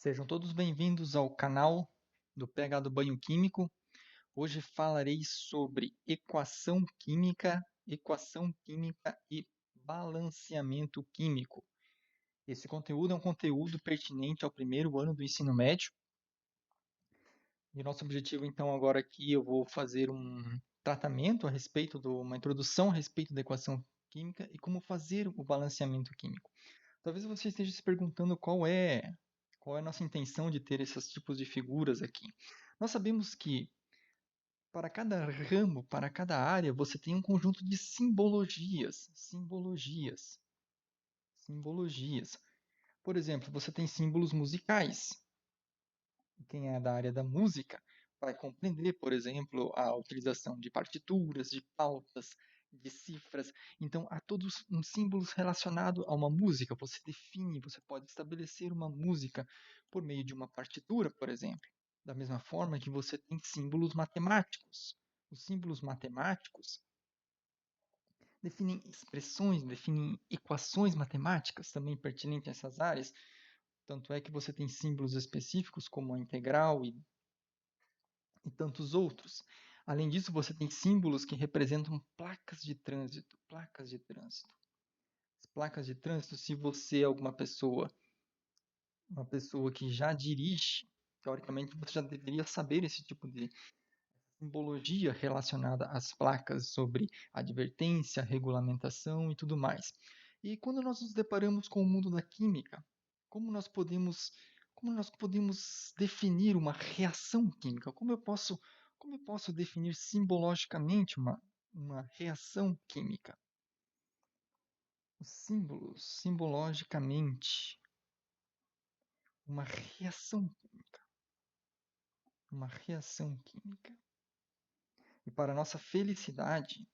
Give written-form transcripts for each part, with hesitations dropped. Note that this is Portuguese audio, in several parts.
Sejam todos bem-vindos ao canal do PH do Banho Químico. Hoje falarei sobre equação química e balanceamento químico. Esse conteúdo é um conteúdo pertinente ao primeiro ano do ensino médio. E o nosso objetivo, então, agora aqui eu vou fazer um tratamento a respeito uma introdução a respeito da equação química e como fazer o balanceamento químico. Talvez você esteja se perguntando qual é a nossa intenção de ter esses tipos de figuras aqui. Nós sabemos que para cada ramo, para cada área, você tem um conjunto de simbologias. Por exemplo, você tem símbolos musicais. Quem é da área da música vai compreender, por exemplo, a utilização de partituras, de pautas, de cifras. Então, há todos uns símbolos relacionados a uma música. Você pode estabelecer uma música por meio de uma partitura, por exemplo. Da mesma forma que você tem símbolos matemáticos. Os símbolos matemáticos definem expressões, definem equações matemáticas também pertinentes a essas áreas. Tanto é que você tem símbolos específicos como a integral e tantos outros. Além disso, você tem símbolos que representam placas de trânsito. As placas de trânsito, se você é uma pessoa que já dirige, teoricamente você já deveria saber esse tipo de simbologia relacionada às placas sobre advertência, regulamentação e tudo mais. E quando nós nos deparamos com o mundo da química, como nós podemos, como nós podemos definir uma reação química? Como eu posso definir simbologicamente uma reação química? Os símbolos, simbologicamente, uma reação química. Uma reação química. E para nossa felicidade,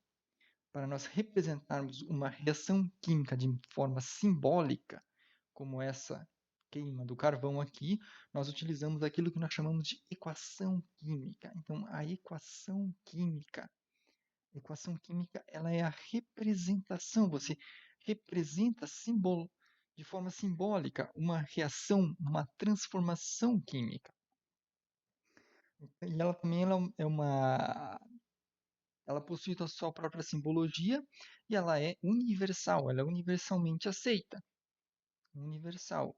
para nós representarmos uma reação química de forma simbólica, como essa queima do carvão aqui, nós utilizamos aquilo que nós chamamos de equação química. Então, equação química, ela é a representação, você representa de forma simbólica uma reação, uma transformação química. E ela também ela possui a sua própria simbologia e ela é universal, ela é universalmente aceita. Universal.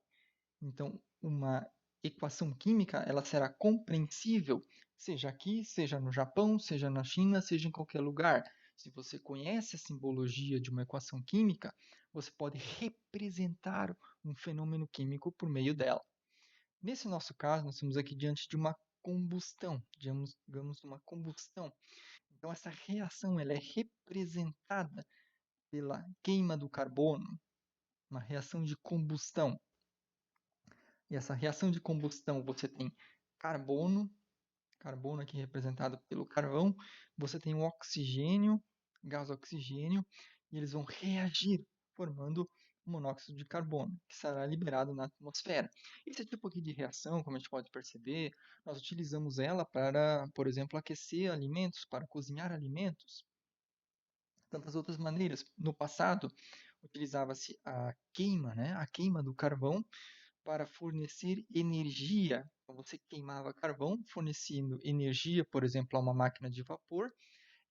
Então, uma equação química, ela será compreensível, seja aqui, seja no Japão, seja na China, seja em qualquer lugar. Se você conhece a simbologia de uma equação química, você pode representar um fenômeno químico por meio dela. Nesse nosso caso, nós estamos aqui diante de uma combustão, digamos uma combustão. Então, essa reação ela é representada pela queima do carbono, uma reação de combustão. E essa reação de combustão, você tem carbono, carbono aqui representado pelo carvão, você tem o oxigênio, gás oxigênio, e eles vão reagir, formando o monóxido de carbono, que será liberado na atmosfera. Esse tipo aqui de reação, como a gente pode perceber, nós utilizamos ela para, por exemplo, aquecer alimentos, para cozinhar alimentos. Tantas outras maneiras. No passado, utilizava-se a queima, né? A queima do carvão para fornecer energia. Então, você queimava carvão, fornecendo energia, por exemplo, a uma máquina de vapor,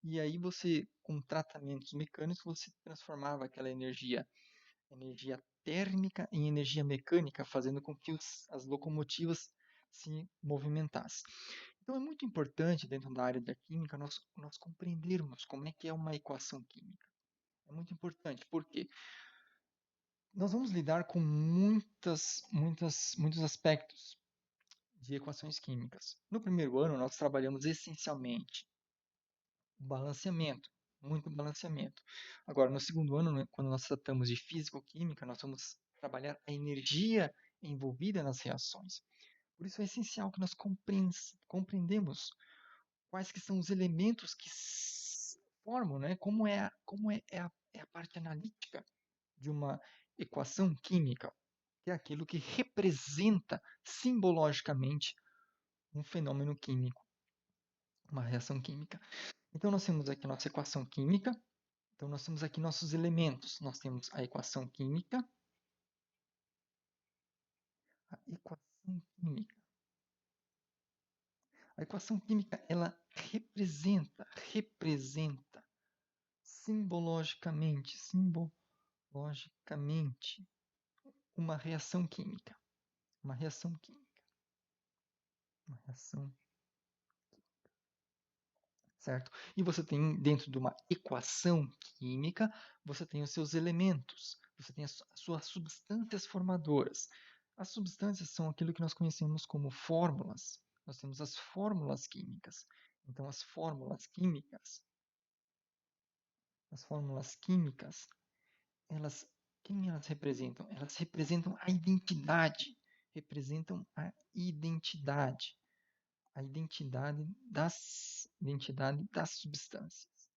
e aí você, com tratamentos mecânicos, você transformava aquela energia térmica em energia mecânica, fazendo com que as locomotivas se movimentassem. Então é muito importante, dentro da área da química, nós compreendermos como é que é uma equação química. É muito importante, porque nós vamos lidar com muitos aspectos de equações químicas. No primeiro ano, nós trabalhamos essencialmente o balanceamento, muito balanceamento. Agora, no segundo ano, né, quando nós tratamos de físico-química, nós vamos trabalhar a energia envolvida nas reações. Por isso é essencial que nós compreendemos quais que são os elementos que formam, né, é a parte analítica de uma equação química, que é aquilo que representa simbologicamente um fenômeno químico, uma reação química. Então, nós temos aqui nossa equação química. Então, nós temos aqui nossos elementos. Nós temos a equação química. A equação equação química. A equação química, ela representa simbologicamente uma reação química. Uma reação química. Uma reação, certo? E você tem, dentro de uma equação química, você tem os seus elementos, você tem as suas substâncias formadoras. As substâncias são aquilo que nós conhecemos como fórmulas. Nós temos as fórmulas químicas. Então, as fórmulas químicas, elas, quem elas representam? Elas representam a identidade, a identidade das substâncias.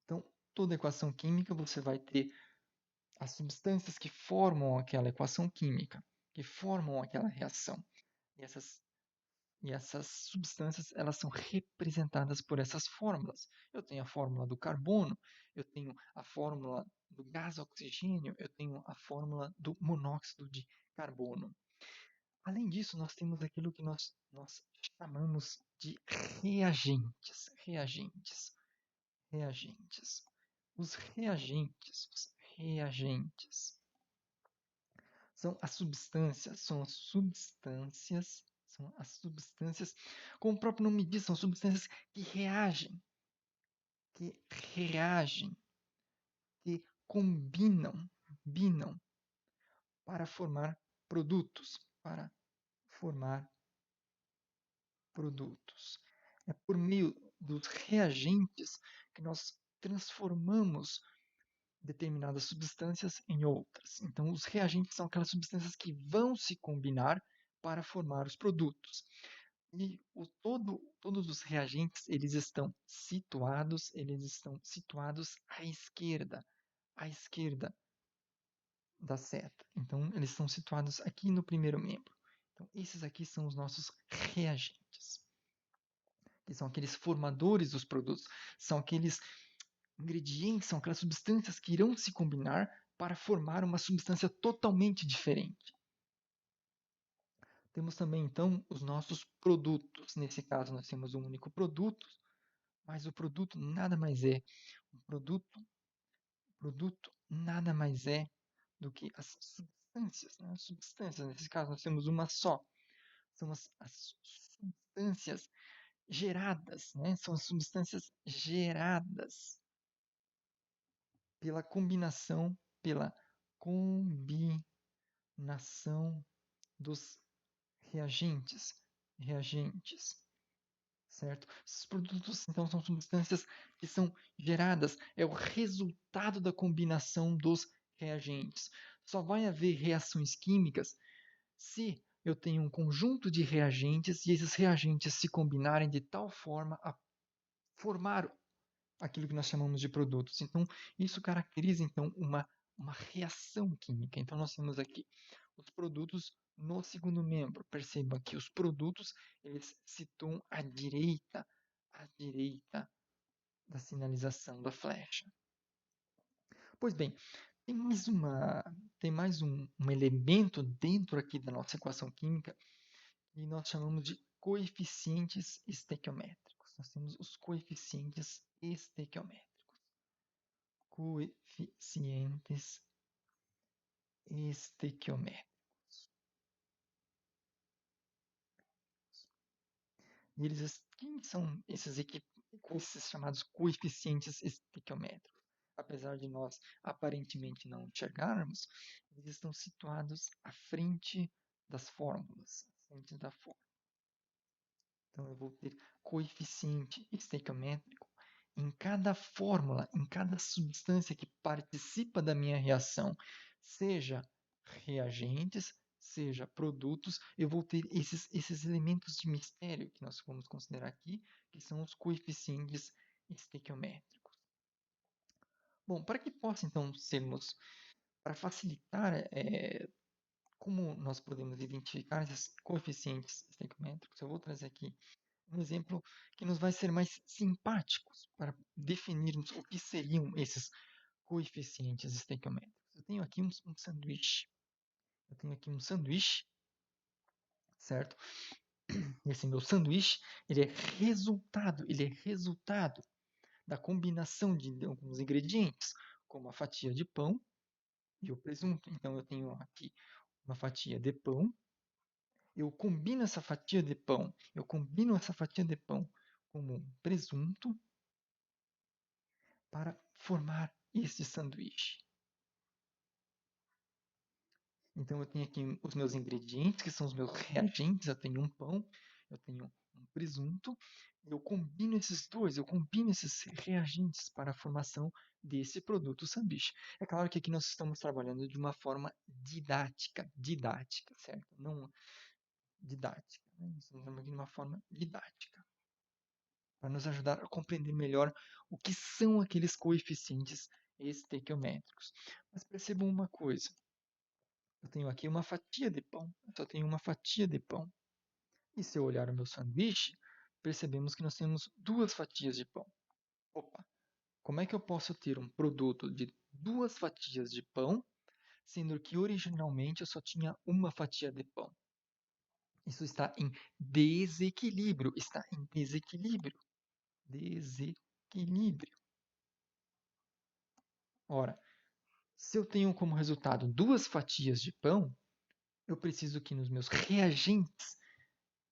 Então, toda equação química você vai ter as substâncias que formam aquela equação química, que formam aquela reação. E essas substâncias, elas são representadas por essas fórmulas. Eu tenho a fórmula do carbono, eu tenho a fórmula do gás oxigênio, eu tenho a fórmula do monóxido de carbono. Além disso, nós temos aquilo que nós chamamos de reagentes. Os reagentes são as substâncias, como o próprio nome diz, são substâncias que reagem, que combinam para formar produtos, É por meio dos reagentes que nós transformamos determinadas substâncias em outras. Então, os reagentes são aquelas substâncias que vão se combinar para formar os produtos. E todos os reagentes, eles estão situados à esquerda da seta. Então, eles estão situados aqui no primeiro membro. Então, esses aqui são os nossos reagentes, que são aqueles formadores dos produtos, são aqueles ingredientes, são aquelas substâncias que irão se combinar para formar uma substância totalmente diferente. Temos também, então, os nossos produtos. Nesse caso, nós temos um único produto, mas o produto nada mais é. O produto nada mais é do que as substâncias. Né? As substâncias, nesse caso, nós temos uma só. São as substâncias geradas. Né? São as substâncias geradas pela combinação dos reagentes, certo? Esses produtos, então, são substâncias que são geradas, é o resultado da combinação dos reagentes. Só vai haver reações químicas se eu tenho um conjunto de reagentes e esses reagentes se combinarem de tal forma a formar aquilo que nós chamamos de produtos. Então, isso caracteriza então uma reação química. Então, nós temos aqui os produtos no segundo membro. Perceba que os produtos eles se situam à direita da sinalização da flecha. Pois bem, tem mais um elemento dentro aqui da nossa equação química que nós chamamos de coeficientes estequiométricos. Nós temos os coeficientes estequiométricos. E quem são esses chamados coeficientes estequiométricos? Apesar de nós aparentemente não enxergarmos, eles estão situados à frente das fórmulas, à frente da fórmula. Então, eu vou ter coeficiente estequiométrico em cada fórmula, em cada substância que participa da minha reação, seja reagentes, seja produtos, eu vou ter esses elementos de mistério que nós vamos considerar aqui, que são os coeficientes estequiométricos. Bom, para que possa então para facilitar como nós podemos identificar esses coeficientes estequiométricos, eu vou trazer aqui um exemplo que nos vai ser mais simpático para definirmos o que seriam esses coeficientes estequiométricos. Eu tenho aqui um sanduíche. Eu tenho aqui um sanduíche, certo? Esse meu sanduíche, ele é resultado da combinação de alguns ingredientes, como a fatia de pão e o presunto. Então, eu tenho aqui uma fatia de pão, eu combino essa fatia de pão, com um presunto para formar este sanduíche. Então, eu tenho aqui os meus ingredientes, que são os meus reagentes. Eu tenho um pão, eu tenho um presunto. Eu combino esses reagentes para a formação desse produto sanduíche. É claro que aqui nós estamos trabalhando de uma forma didática, certo? Não didática. Né? Nós estamos trabalhando de uma forma didática, para nos ajudar a compreender melhor o que são aqueles coeficientes estequiométricos. Mas percebam uma coisa. Eu tenho aqui uma fatia de pão. Eu só tenho uma fatia de pão. E se eu olhar o meu sanduíche, percebemos que nós temos duas fatias de pão. Opa! Como é que eu posso ter um produto de duas fatias de pão, sendo que originalmente eu só tinha uma fatia de pão? Isso está em desequilíbrio. Está em desequilíbrio. Desequilíbrio. Ora, se eu tenho como resultado duas fatias de pão, eu preciso que nos meus reagentes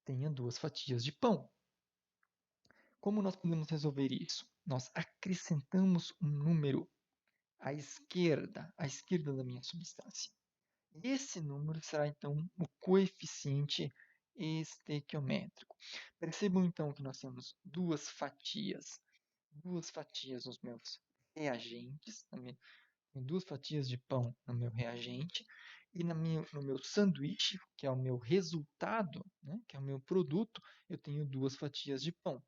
tenha duas fatias de pão. Como nós podemos resolver isso? Nós acrescentamos um número à esquerda da minha substância. Esse número será então o coeficiente estequiométrico. Percebam então que nós temos duas fatias nos meus reagentes, duas fatias de pão no meu reagente, e no meu sanduíche, que é o meu resultado, né, que é o meu produto, eu tenho duas fatias de pão.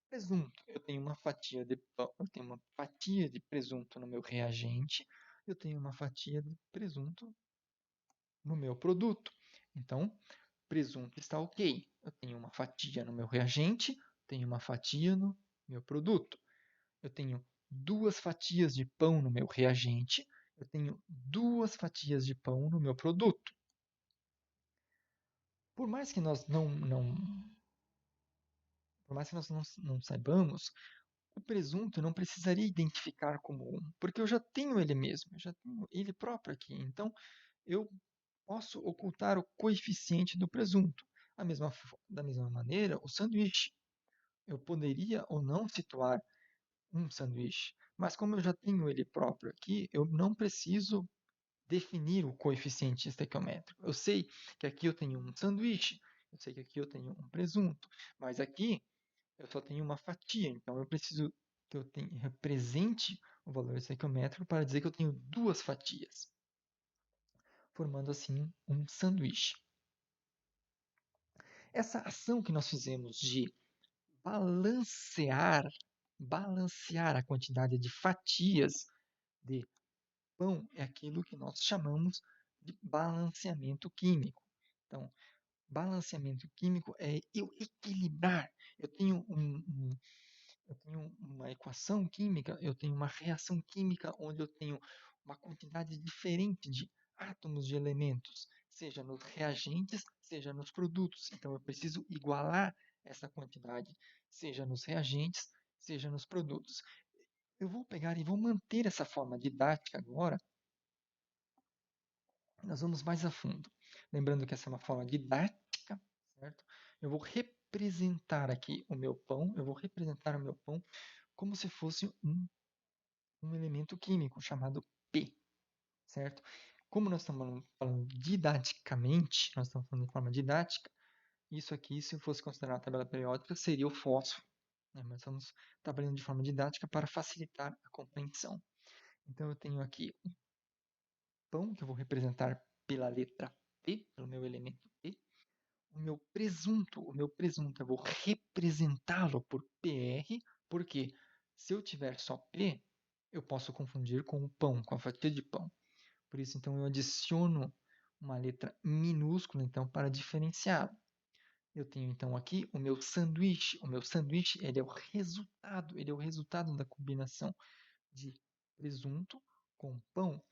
Presunto, eu tenho uma fatia de pão, eu tenho uma fatia de presunto no meu reagente, eu tenho uma fatia de presunto no meu produto. Então, presunto está ok. Eu tenho uma fatia no meu reagente, tenho uma fatia no meu produto. Eu tenho duas fatias de pão no meu reagente, eu tenho duas fatias de pão no meu produto. Por mais que nós não saibamos, o presunto não precisaria identificar como um, porque eu já tenho ele mesmo, eu já tenho ele próprio aqui. Então, eu posso ocultar o coeficiente do presunto. Da mesma maneira, o sanduíche. Eu poderia ou não situar um sanduíche, mas como eu já tenho ele próprio aqui, eu não preciso definir o coeficiente estequiométrico. Eu sei que aqui eu tenho um sanduíche, eu sei que aqui eu tenho um presunto, mas aqui eu só tenho uma fatia, então eu preciso que eu represente o valor estequiométrico para dizer que eu tenho duas fatias, formando assim um sanduíche. Essa ação que nós fizemos de balancear a quantidade de fatias de pão é aquilo que nós chamamos de balanceamento químico. Então, balanceamento químico é eu equilibrar. Eu tenho uma equação química, eu tenho uma reação química onde eu tenho uma quantidade diferente de átomos de elementos, seja nos reagentes, seja nos produtos. Então, eu preciso igualar essa quantidade, seja nos reagentes, seja nos produtos. Eu vou pegar e vou manter essa forma didática agora. Nós vamos mais a fundo. Lembrando que essa é uma forma didática, certo? Eu vou representar aqui o meu pão, como se fosse um elemento químico chamado P, certo? Como nós estamos falando didaticamente, nós estamos falando de forma didática, isso aqui, se fosse considerado uma tabela periódica, seria o fósforo. Né? Mas estamos trabalhando de forma didática para facilitar a compreensão. Então, eu tenho aqui um pão, que eu vou representar pela letra P, pelo meu elemento P. O meu presunto, eu vou representá-lo por PR, porque se eu tiver só P, eu posso confundir com o pão, com a fatia de pão. Por isso, então, eu adiciono uma letra minúscula, então, para diferenciá-lo. Eu tenho, então, aqui o meu sanduíche. O meu sanduíche, ele é o resultado da combinação de presunto com pão.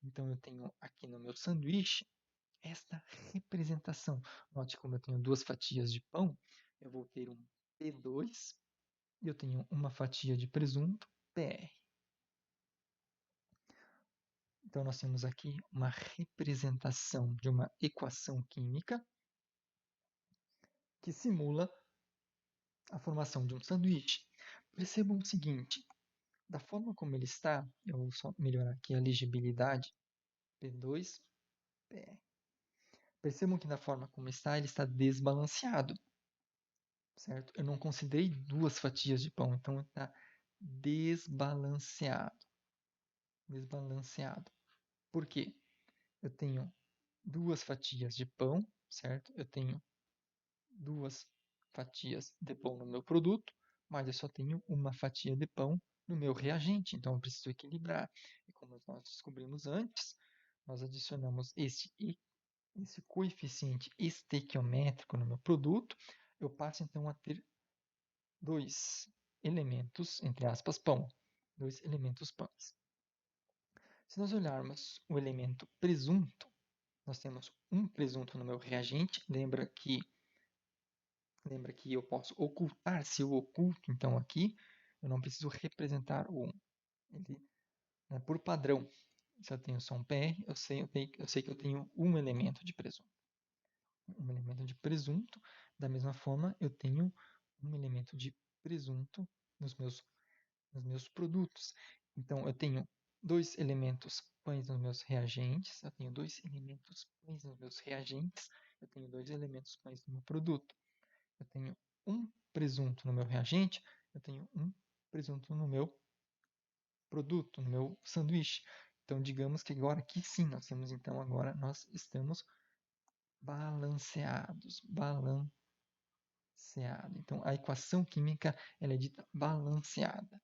Então, eu tenho aqui no meu sanduíche esta representação. Note como eu tenho 2 fatias de pão, eu vou ter um P2 e eu tenho uma fatia de presunto, PR. Então, nós temos aqui uma representação de uma equação química que simula a formação de um sanduíche. Percebam o seguinte, da forma como ele está, eu vou só melhorar aqui a legibilidade, P2, PR. Percebam que da forma como está, ele está desbalanceado, certo? Eu não considerei 2 fatias de pão, então está desbalanceado. Desbalanceado. Por quê? Eu tenho 2 fatias de pão, certo? Eu tenho 2 fatias de pão no meu produto, mas eu só tenho uma fatia de pão no meu reagente, então eu preciso equilibrar. E como nós descobrimos antes, nós adicionamos esse coeficiente estequiométrico no meu produto, eu passo então a ter 2 elementos, entre aspas, pão. 2 elementos pães. Se nós olharmos o elemento presunto, nós temos um presunto no meu reagente. Lembra que eu posso ocultar. Se eu oculto, então aqui, eu não preciso representar o 1. Ele, né, por padrão, se eu tenho só um PR, eu sei que eu tenho um elemento de presunto. Um elemento de presunto. Da mesma forma, eu tenho um elemento de presunto nos meus produtos. Então, eu tenho 2 elementos pães nos meus reagentes, eu tenho 2 elementos pães nos meus reagentes, eu tenho 2 elementos pães no meu produto. Eu tenho um presunto no meu reagente, eu tenho um presunto no meu produto, no meu sanduíche. Então, digamos que agora aqui sim, nós estamos balanceados, balanceado. Então, a equação química ela é dita balanceada.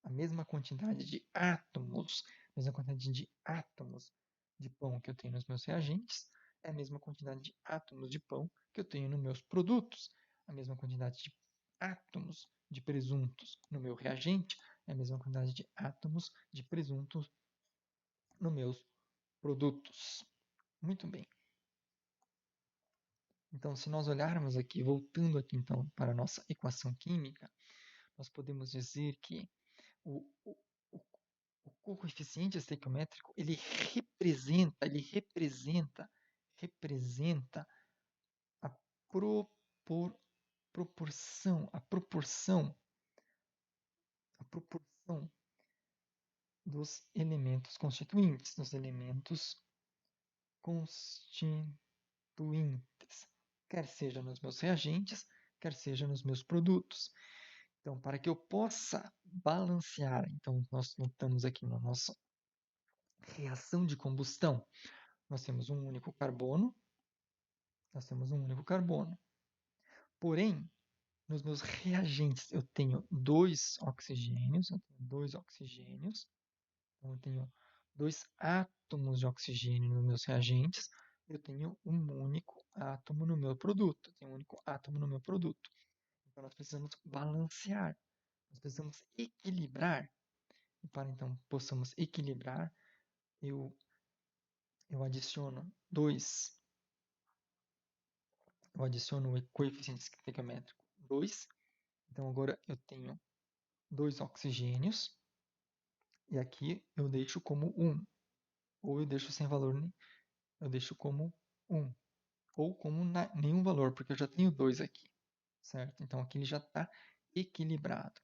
A mesma quantidade de átomos, de pão que eu tenho nos meus reagentes, é a mesma quantidade de átomos de pão que eu tenho nos meus produtos. A mesma quantidade de átomos de presuntos no meu reagente é a mesma quantidade de átomos de presuntos nos meus produtos. Muito bem. Então, se nós olharmos aqui, voltando aqui então para a nossa equação química, nós podemos dizer que o, o, o coeficiente estequiométrico ele representa a propor, a proporção dos elementos constituintes, quer seja nos meus reagentes, quer seja nos meus produtos. Então, para que eu possa balancear, então nós notamos aqui na nossa reação de combustão, nós temos um único carbono, Porém, nos meus reagentes eu tenho 2 oxigênios, então eu tenho 2 átomos de oxigênio nos meus reagentes, eu tenho um único átomo no meu produto, Então nós precisamos balancear, nós precisamos equilibrar. E para então possamos equilibrar, eu adiciono o coeficiente estequiométrico 2. Então agora eu tenho 2 oxigênios e aqui eu deixo como 1, ou eu deixo sem valor, eu deixo como 1, ou como nenhum valor, porque eu já tenho 2 aqui, certo? Então aqui ele já está equilibrado.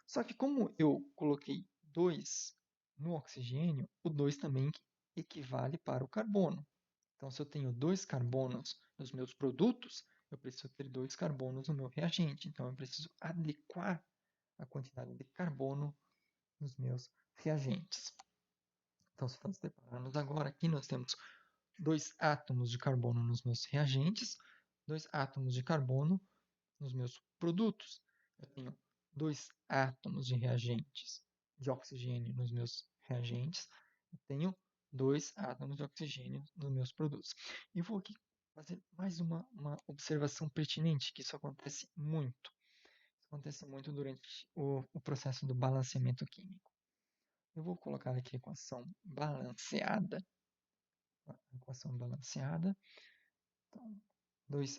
Só que como eu coloquei 2 no oxigênio, o 2 também equivale para o carbono. Então, se eu tenho 2 carbonos nos meus produtos, eu preciso ter 2 carbonos no meu reagente. Então, eu preciso adequar a quantidade de carbono nos meus reagentes. Então, se nós separarmos agora, aqui nós temos 2 átomos de carbono nos meus reagentes, 2 átomos de carbono nos meus produtos. Eu tenho 2 átomos de reagentes de oxigênio nos meus reagentes. Eu tenho 2 átomos de oxigênio nos meus produtos. E vou aqui fazer mais uma observação pertinente, que isso acontece muito. Isso acontece muito durante o processo do balanceamento químico. Eu vou colocar aqui a equação balanceada. Equação balanceada. Então, 2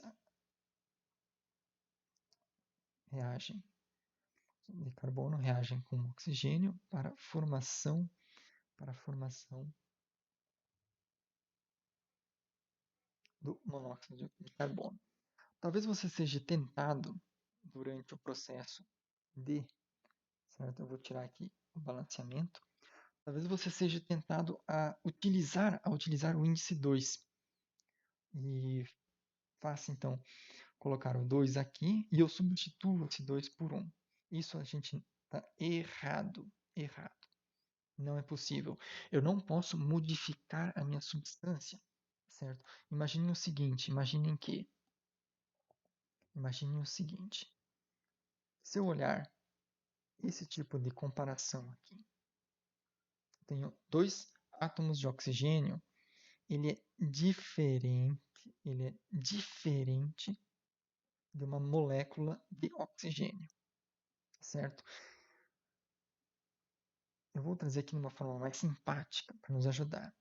reagem de carbono reagem com oxigênio para a formação do monóxido de carbono. Talvez você seja tentado durante o processo de, certo? Eu vou tirar aqui o balanceamento. Talvez você seja tentado a utilizar o índice 2 e faça então colocar o 2 aqui e eu substituo esse 2 por 1. Isso a gente está errado, errado. Não é possível. Eu não posso modificar a minha substância, certo? Imaginem o seguinte, imaginem o seguinte. Se eu olhar esse tipo de comparação aqui, tenho 2 átomos de oxigênio, ele é diferente de uma molécula de oxigênio, certo? Eu vou trazer aqui de uma forma mais simpática para nos ajudar.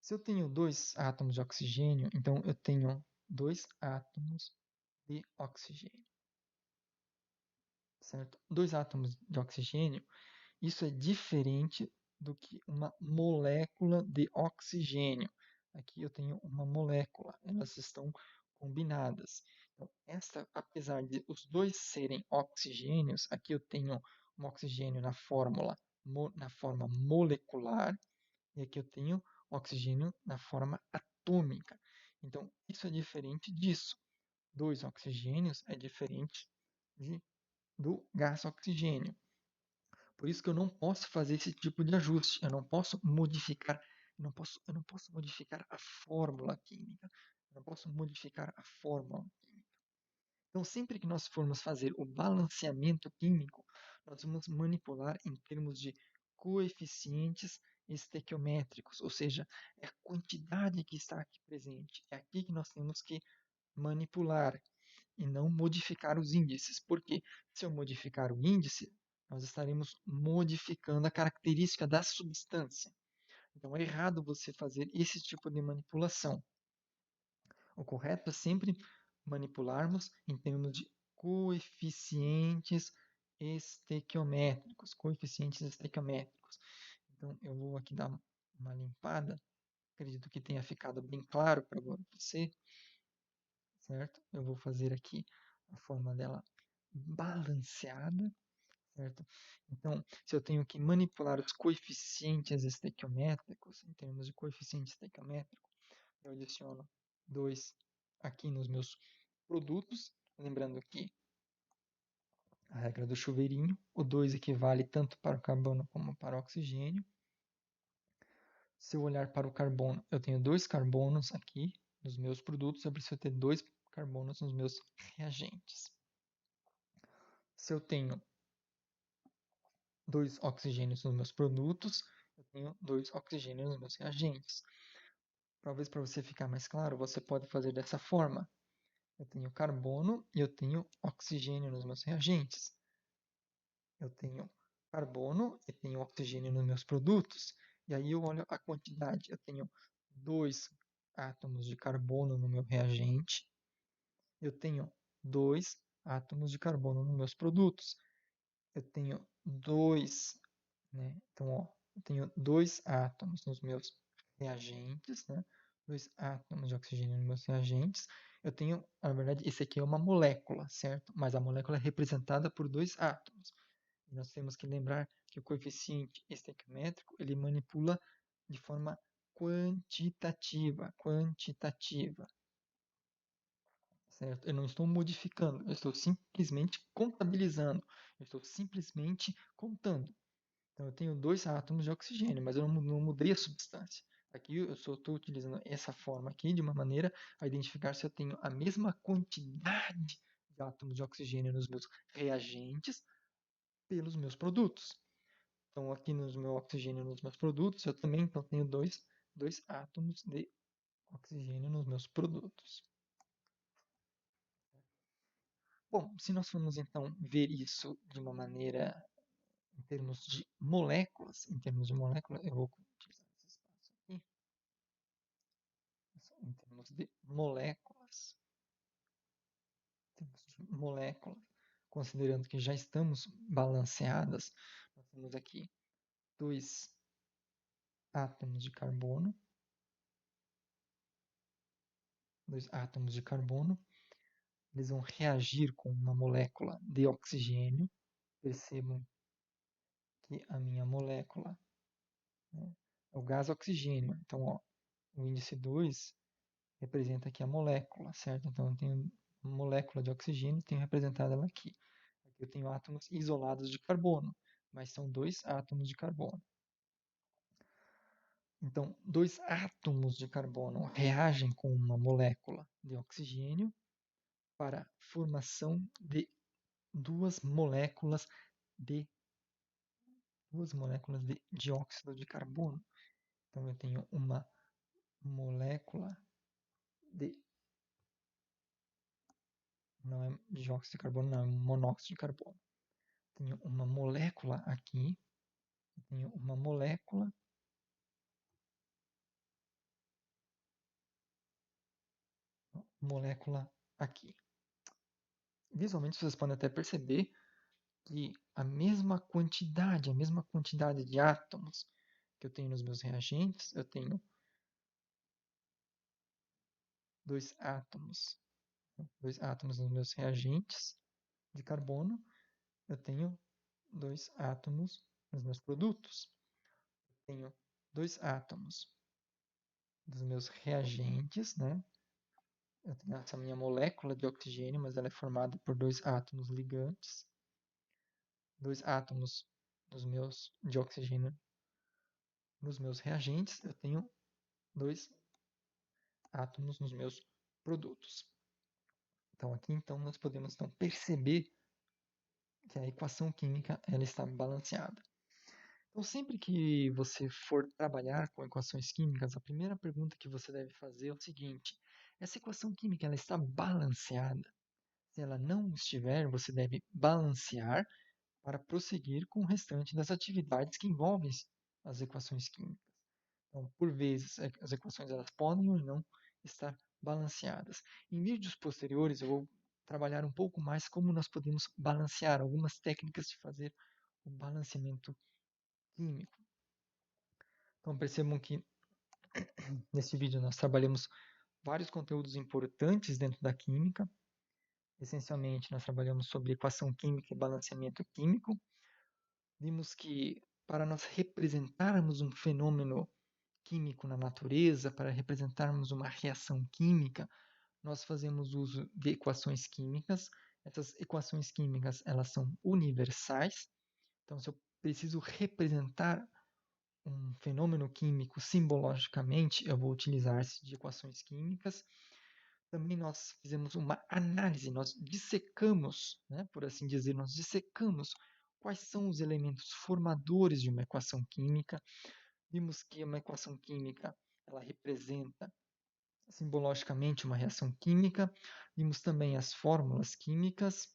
Se eu tenho 2 átomos de oxigênio, então eu tenho 2 átomos de oxigênio, certo? 2 átomos de oxigênio, isso é diferente do que uma molécula de oxigênio. Aqui eu tenho uma molécula, elas estão combinadas. Então, apesar de os dois serem oxigênios, aqui eu tenho um oxigênio na forma molecular e aqui eu tenho oxigênio na forma atômica. Então, isso é diferente disso. 2 oxigênios é diferente do gás oxigênio. Por isso que eu não posso fazer esse tipo de ajuste. Eu não posso modificar, eu não posso modificar a fórmula química. Eu não posso modificar a fórmula química. Então, sempre que nós formos fazer o balanceamento químico, nós vamos manipular em termos de coeficientes estequiométricos, ou seja, é a quantidade que está aqui presente. É aqui que nós temos que manipular e não modificar os índices. Porque se eu modificar o índice, nós estaremos modificando a característica da substância. Então é errado você fazer esse tipo de manipulação. O correto é sempre manipularmos em termos de coeficientes estequiométricos. Então eu vou aqui dar uma limpada. Acredito que tenha ficado bem claro para você, certo? Eu vou fazer aqui a forma dela balanceada, certo? Então, se eu tenho que manipular os coeficientes estequiométricos, em termos de coeficiente estequiométrico, eu adiciono 2 aqui nos meus produtos, lembrando que a regra do chuveirinho, o 2 equivale tanto para o carbono como para o oxigênio. Se eu olhar para o carbono, eu tenho 2 carbonos aqui nos meus produtos, eu preciso ter 2 carbonos nos meus reagentes. Se eu tenho 2 oxigênios nos meus produtos, eu tenho 2 oxigênios nos meus reagentes. Talvez para você ficar mais claro, você pode fazer dessa forma. Eu tenho carbono e eu tenho oxigênio nos meus reagentes. Eu tenho carbono e tenho oxigênio nos meus produtos. E aí eu olho a quantidade. Eu tenho 2 átomos de carbono no meu reagente. Eu tenho 2 átomos de carbono nos meus produtos. Eu tenho 2, né? Então, ó, eu tenho 2 átomos nos meus reagentes, né? 2 átomos de oxigênio nos meus reagentes. Eu tenho, na verdade, esse aqui é uma molécula, certo? Mas a molécula é representada por 2 átomos. E nós temos que lembrar que o coeficiente estequiométrico, ele manipula de forma quantitativa, certo? Eu não estou modificando, eu estou simplesmente contabilizando, eu estou simplesmente contando. Então, eu tenho 2 átomos de oxigênio, mas eu não mudei a substância. Aqui eu só estou utilizando essa forma aqui de uma maneira a identificar se eu tenho a mesma quantidade de átomos de oxigênio nos meus reagentes pelos meus produtos. Então, aqui no meu oxigênio nos meus produtos, eu também então, tenho 2 átomos de oxigênio nos meus produtos. Bom, se nós formos então ver isso de uma maneira em termos de moléculas, eu vou utilizar esse espaço aqui, em termos de moléculas, considerando que já estamos balanceadas, nós temos aqui 2 átomos de carbono, eles vão reagir com uma molécula de oxigênio. Percebam que a minha molécula, né, é o gás oxigênio. Então, ó, o índice 2 representa aqui a molécula, certo? Então, eu tenho uma molécula de oxigênio, tenho representada ela aqui. Aqui eu tenho átomos isolados de carbono, mas são 2 átomos de carbono. Então, 2 átomos de carbono reagem com uma molécula de oxigênio para a formação de duas moléculas de dióxido de carbono. Então, eu tenho uma molécula de... Não é dióxido de carbono, não, é monóxido de carbono. Tenho uma molécula aqui, tenho uma molécula aqui. Visualmente, vocês podem até perceber que a mesma quantidade de átomos que eu tenho nos meus reagentes, eu tenho 2 átomos nos meus reagentes de carbono, eu tenho 2 átomos nos meus produtos. Eu tenho 2 átomos dos meus reagentes, né? Eu tenho essa minha molécula de oxigênio, mas ela é formada por 2 átomos ligantes, 2 átomos de oxigênio nos meus reagentes, eu tenho 2 átomos nos meus produtos. Então aqui nós podemos perceber que a equação química ela está balanceada. Então sempre que você for trabalhar com equações químicas, a primeira pergunta que você deve fazer é o seguinte: essa equação química ela está balanceada? Se ela não estiver, você deve balancear para prosseguir com o restante das atividades que envolvem as equações químicas. Então, por vezes, as equações elas podem ou não estar balanceadas. Em vídeos posteriores, eu vou trabalhar um pouco mais como nós podemos balancear, algumas técnicas de fazer o balanceamento químico. Então, percebam que nesse vídeo nós trabalhamos vários conteúdos importantes dentro da química. Essencialmente, nós trabalhamos sobre equação química e balanceamento químico. Vimos que para nós representarmos um fenômeno químico na natureza, para representarmos uma reação química, nós fazemos uso de equações químicas. Essas equações químicas, elas são universais. Então, se eu preciso representar um fenômeno químico simbologicamente, eu vou utilizar-se de equações químicas. Também nós fizemos uma análise, nós dissecamos, né, por assim dizer, nós dissecamos quais são os elementos formadores de uma equação química. Vimos que uma equação química ela representa simbologicamente uma reação química. Vimos também as fórmulas químicas,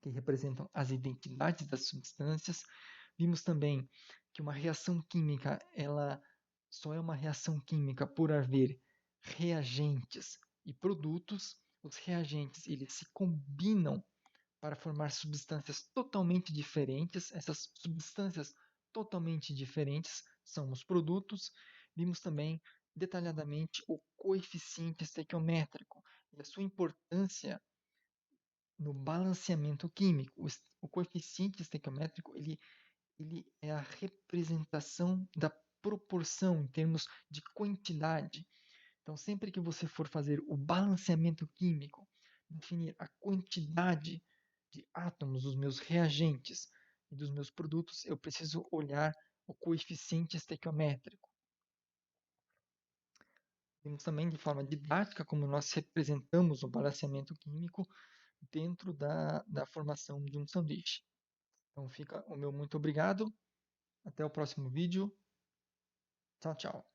que representam as identidades das substâncias. Vimos também que uma reação química ela só é uma reação química por haver reagentes e produtos. Os reagentes eles se combinam para formar substâncias totalmente diferentes. Essas substâncias totalmente diferentes são os produtos. Vimos também detalhadamente o coeficiente estequiométrico e a sua importância no balanceamento químico. O coeficiente estequiométrico ele é a representação da proporção em termos de quantidade. Então, sempre que você for fazer o balanceamento químico, definir a quantidade de átomos dos meus reagentes e dos meus produtos, eu preciso olhar o coeficiente estequiométrico. Vimos também de forma didática como nós representamos o balanceamento químico dentro da formação de um sanduíche. Então fica o meu muito obrigado. Até o próximo vídeo. Tchau, tchau.